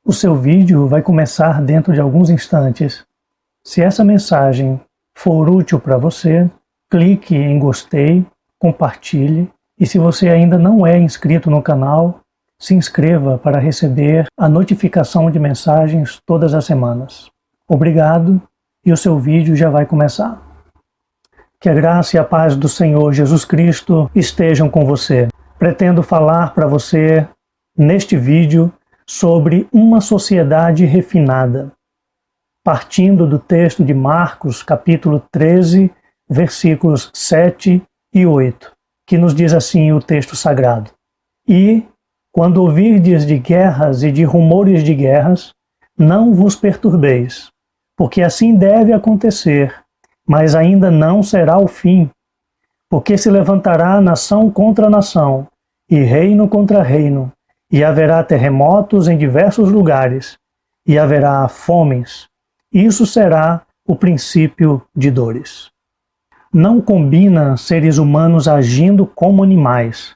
O seu vídeo vai começar dentro de alguns instantes. Se essa mensagem for útil para você, clique em gostei, compartilhe e se você ainda não é inscrito no canal, se inscreva para receber a notificação de mensagens todas as semanas. Obrigado e o seu vídeo já vai começar. Que a graça e a paz do Senhor Jesus Cristo estejam com você. Pretendo falar para você neste vídeo sobre uma sociedade refinada, partindo do texto de Marcos, capítulo 13, versículos 7 e 8, que nos diz assim o texto sagrado: E, quando ouvirdes de guerras e de rumores de guerras, não vos perturbeis, porque assim deve acontecer, mas ainda não será o fim, porque se levantará nação contra nação, e reino contra reino, e haverá terremotos em diversos lugares, e haverá fomes. Isso será o princípio de dores. Não combina seres humanos agindo como animais.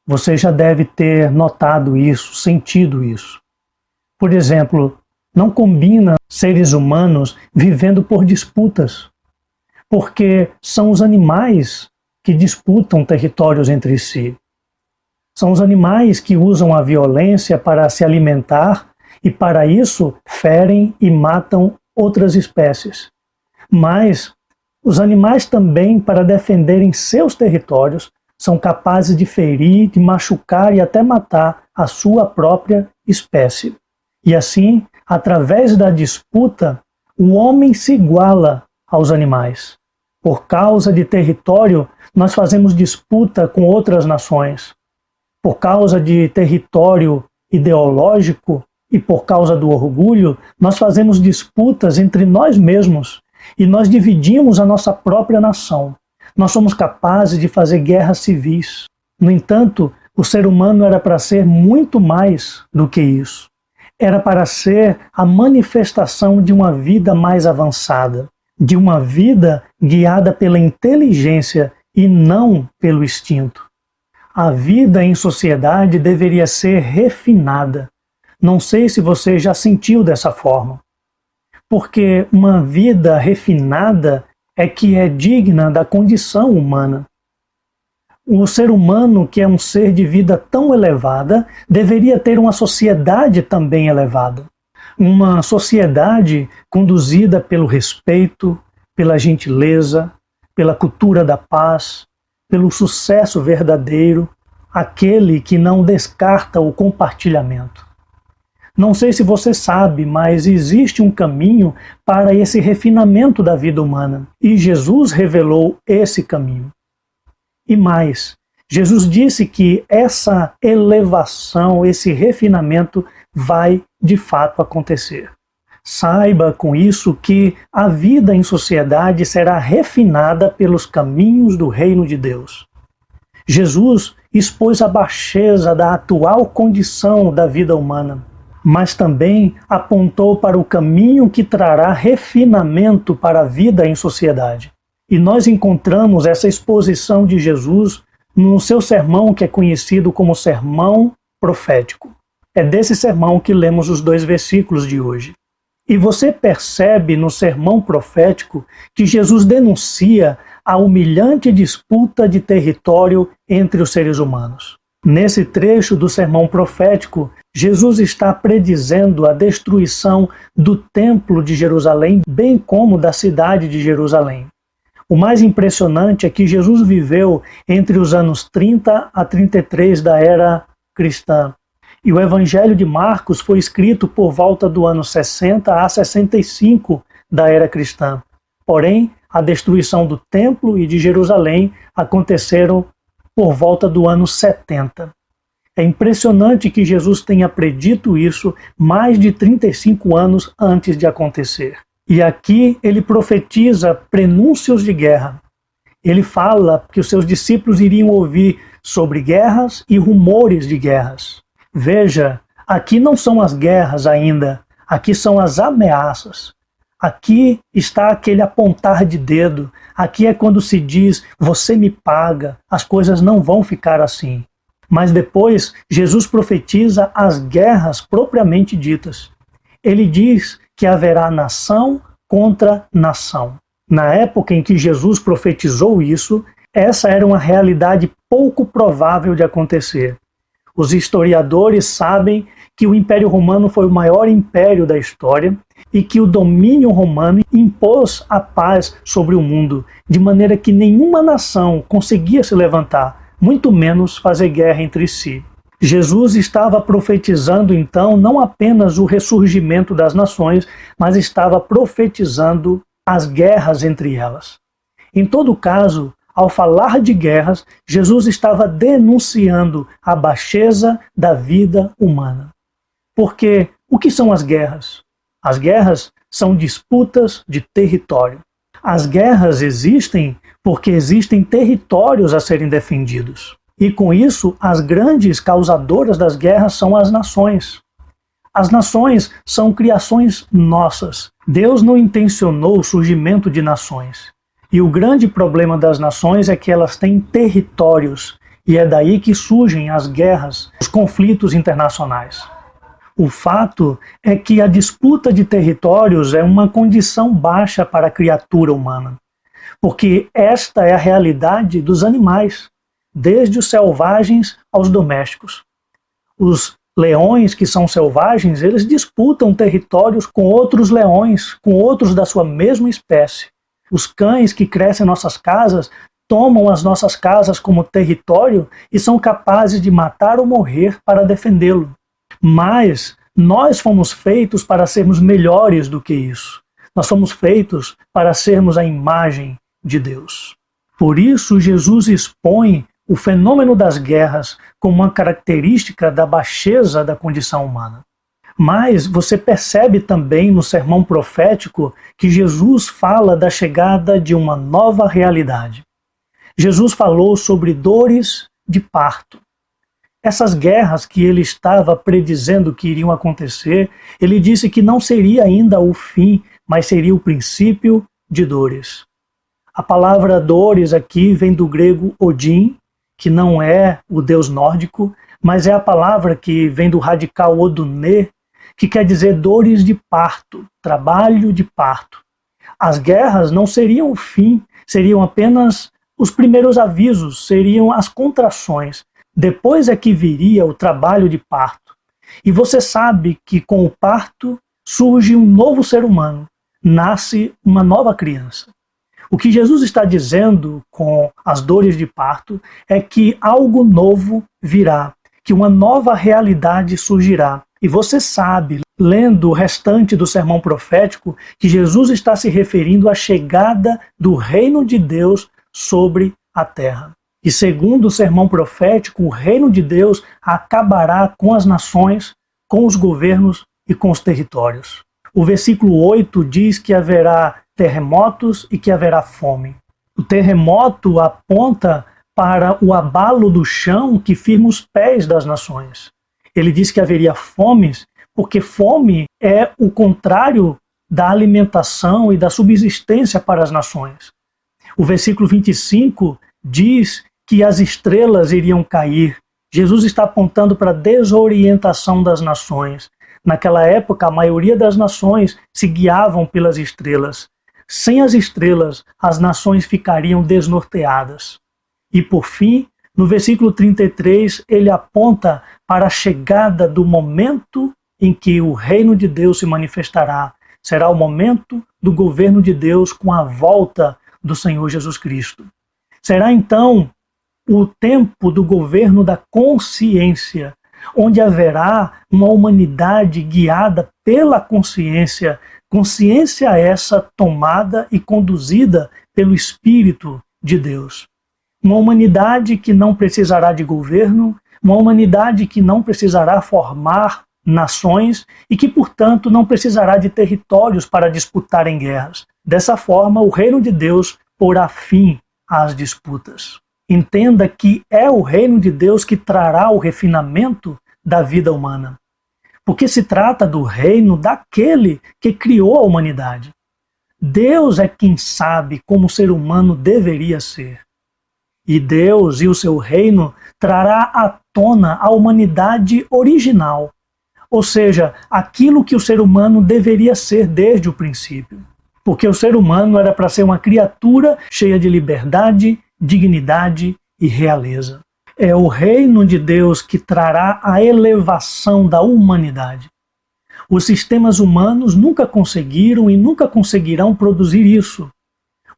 Você já deve ter notado isso, sentido isso. Por exemplo, não combina seres humanos vivendo por disputas, porque são os animais que disputam territórios entre si. São os animais que usam a violência para se alimentar e, para isso, ferem e matam outras espécies. Mas os animais também, para defenderem seus territórios, são capazes de ferir, de machucar e até matar a sua própria espécie. E assim, através da disputa, o homem se iguala aos animais. Por causa de território, nós fazemos disputa com outras nações. Por causa de território ideológico e por causa do orgulho, nós fazemos disputas entre nós mesmos e nós dividimos a nossa própria nação. Nós somos capazes de fazer guerras civis. No entanto, o ser humano era para ser muito mais do que isso. Era para ser a manifestação de uma vida mais avançada, de uma vida guiada pela inteligência e não pelo instinto. A vida em sociedade deveria ser refinada. Não sei se você já sentiu dessa forma. Porque uma vida refinada é que é digna da condição humana. O ser humano, que é um ser de vida tão elevada, deveria ter uma sociedade também elevada. Uma sociedade conduzida pelo respeito, pela gentileza, pela cultura da paz, pelo sucesso verdadeiro, aquele que não descarta o compartilhamento. Não sei se você sabe, mas existe um caminho para esse refinamento da vida humana, e Jesus revelou esse caminho. E mais, Jesus disse que essa elevação, esse refinamento vai de fato acontecer. Saiba com isso que a vida em sociedade será refinada pelos caminhos do reino de Deus. Jesus expôs a baixeza da atual condição da vida humana, mas também apontou para o caminho que trará refinamento para a vida em sociedade. E nós encontramos essa exposição de Jesus no seu sermão que é conhecido como Sermão Profético. É desse sermão que lemos os 2 versículos de hoje. E você percebe no sermão profético que Jesus denuncia a humilhante disputa de território entre os seres humanos. Nesse trecho do sermão profético, Jesus está predizendo a destruição do Templo de Jerusalém, bem como da cidade de Jerusalém. O mais impressionante é que Jesus viveu entre os anos 30 a 33 da era cristã. E o Evangelho de Marcos foi escrito por volta do ano 60 a 65 da era cristã. Porém, a destruição do Templo e de Jerusalém aconteceram por volta do ano 70. É impressionante que Jesus tenha predito isso mais de 35 anos antes de acontecer. E aqui ele profetiza prenúncios de guerra. Ele fala que os seus discípulos iriam ouvir sobre guerras e rumores de guerras. Veja, aqui não são as guerras ainda, aqui são as ameaças. Aqui está aquele apontar de dedo, aqui é quando se diz, você me paga, as coisas não vão ficar assim. Mas depois, Jesus profetiza as guerras propriamente ditas. Ele diz que haverá nação contra nação. Na época em que Jesus profetizou isso, essa era uma realidade pouco provável de acontecer. Os historiadores sabem que o Império Romano foi o maior império da história e que o domínio romano impôs a paz sobre o mundo, de maneira que nenhuma nação conseguia se levantar, muito menos fazer guerra entre si. Jesus estava profetizando então não apenas o ressurgimento das nações, mas estava profetizando as guerras entre elas. Em todo caso, ao falar de guerras, Jesus estava denunciando a baixeza da vida humana. Porque o que são as guerras? As guerras são disputas de território. As guerras existem porque existem territórios a serem defendidos. E com isso, as grandes causadoras das guerras são as nações. As nações são criações nossas. Deus não intencionou o surgimento de nações. E o grande problema das nações é que elas têm territórios. E é daí que surgem as guerras, os conflitos internacionais. O fato é que a disputa de territórios é uma condição baixa para a criatura humana. Porque esta é a realidade dos animais, desde os selvagens aos domésticos. Os leões que são selvagens, eles disputam territórios com outros leões, com outros da sua mesma espécie. Os cães que crescem em nossas casas tomam as nossas casas como território e são capazes de matar ou morrer para defendê-lo. Mas nós fomos feitos para sermos melhores do que isso. Nós fomos feitos para sermos a imagem de Deus. Por isso, Jesus expõe o fenômeno das guerras como uma característica da baixeza da condição humana. Mas você percebe também no sermão profético que Jesus fala da chegada de uma nova realidade. Jesus falou sobre dores de parto. Essas guerras que ele estava predizendo que iriam acontecer, ele disse que não seria ainda o fim, mas seria o princípio de dores. A palavra dores aqui vem do grego Odin, que não é o deus nórdico, mas é a palavra que vem do radical odunê, que quer dizer dores de parto, trabalho de parto. As guerras não seriam o fim, seriam apenas os primeiros avisos, seriam as contrações. Depois é que viria o trabalho de parto. E você sabe que com o parto surge um novo ser humano, nasce uma nova criança. O que Jesus está dizendo com as dores de parto é que algo novo virá, que uma nova realidade surgirá. E você sabe, lendo o restante do sermão profético, que Jesus está se referindo à chegada do reino de Deus sobre a terra. E segundo o sermão profético, o reino de Deus acabará com as nações, com os governos e com os territórios. O versículo 8 diz que haverá terremotos e que haverá fome. O terremoto aponta para o abalo do chão que firma os pés das nações. Ele diz que haveria fomes, porque fome é o contrário da alimentação e da subsistência para as nações. O versículo 25 diz que as estrelas iriam cair. Jesus está apontando para a desorientação das nações. Naquela época, a maioria das nações se guiavam pelas estrelas. Sem as estrelas, as nações ficariam desnorteadas. E por fim, no versículo 33, ele aponta para a chegada do momento em que o reino de Deus se manifestará. Será o momento do governo de Deus com a volta do Senhor Jesus Cristo. Será então o tempo do governo da consciência, onde haverá uma humanidade guiada pela consciência, consciência essa tomada e conduzida pelo Espírito de Deus. Uma humanidade que não precisará de governo, uma humanidade que não precisará formar nações e que, portanto, não precisará de territórios para disputar em guerras. Dessa forma, o reino de Deus porá fim às disputas. Entenda que é o reino de Deus que trará o refinamento da vida humana. Porque se trata do reino daquele que criou a humanidade. Deus é quem sabe como o ser humano deveria ser. E Deus e o seu reino trará à tona a humanidade original, ou seja, aquilo que o ser humano deveria ser desde o princípio. Porque o ser humano era para ser uma criatura cheia de liberdade, dignidade e realeza. É o reino de Deus que trará a elevação da humanidade. Os sistemas humanos nunca conseguiram e nunca conseguirão produzir isso.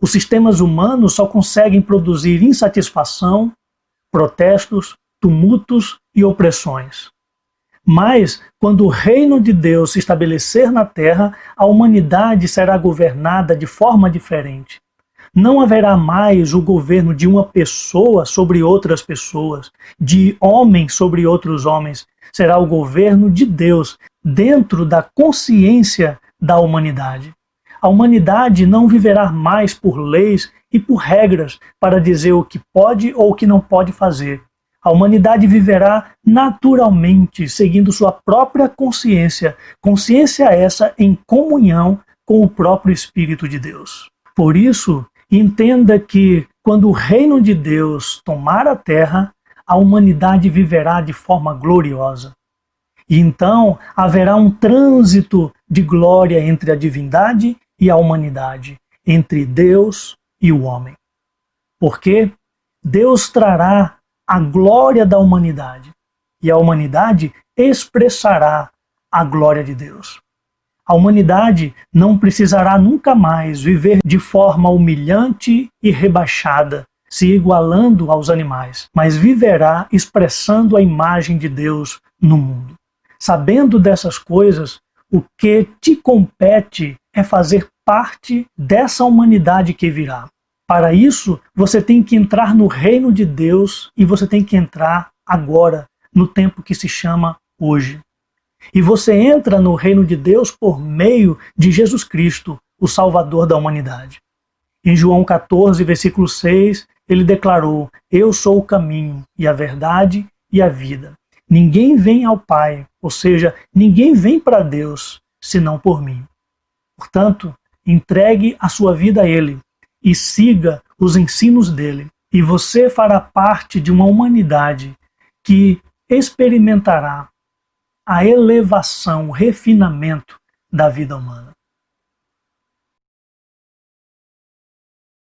Os sistemas humanos só conseguem produzir insatisfação, protestos, tumultos e opressões. Mas, quando o reino de Deus se estabelecer na Terra, a humanidade será governada de forma diferente. Não haverá mais o governo de uma pessoa sobre outras pessoas, de homem sobre outros homens. Será o governo de Deus dentro da consciência da humanidade. A humanidade não viverá mais por leis e por regras para dizer o que pode ou o que não pode fazer. A humanidade viverá naturalmente, seguindo sua própria consciência, consciência essa em comunhão com o próprio Espírito de Deus. Por isso, entenda que, quando o reino de Deus tomar a terra, a humanidade viverá de forma gloriosa. E então haverá um trânsito de glória entre a divindade e a humanidade, entre Deus e o homem. Porque Deus trará a glória da humanidade, e a humanidade expressará a glória de Deus. A humanidade não precisará nunca mais viver de forma humilhante e rebaixada, se igualando aos animais, mas viverá expressando a imagem de Deus no mundo. Sabendo dessas coisas, o que te compete é fazer parte dessa humanidade que virá. Para isso, você tem que entrar no reino de Deus e você tem que entrar agora, no tempo que se chama hoje. E você entra no reino de Deus por meio de Jesus Cristo, o Salvador da humanidade. Em João 14, versículo 6, ele declarou: "Eu sou o caminho e a verdade e a vida. Ninguém vem ao Pai", ou seja, ninguém vem para Deus, senão por mim. Portanto, entregue a sua vida a Ele e siga os ensinos dele, e você fará parte de uma humanidade que experimentará a elevação, o refinamento da vida humana.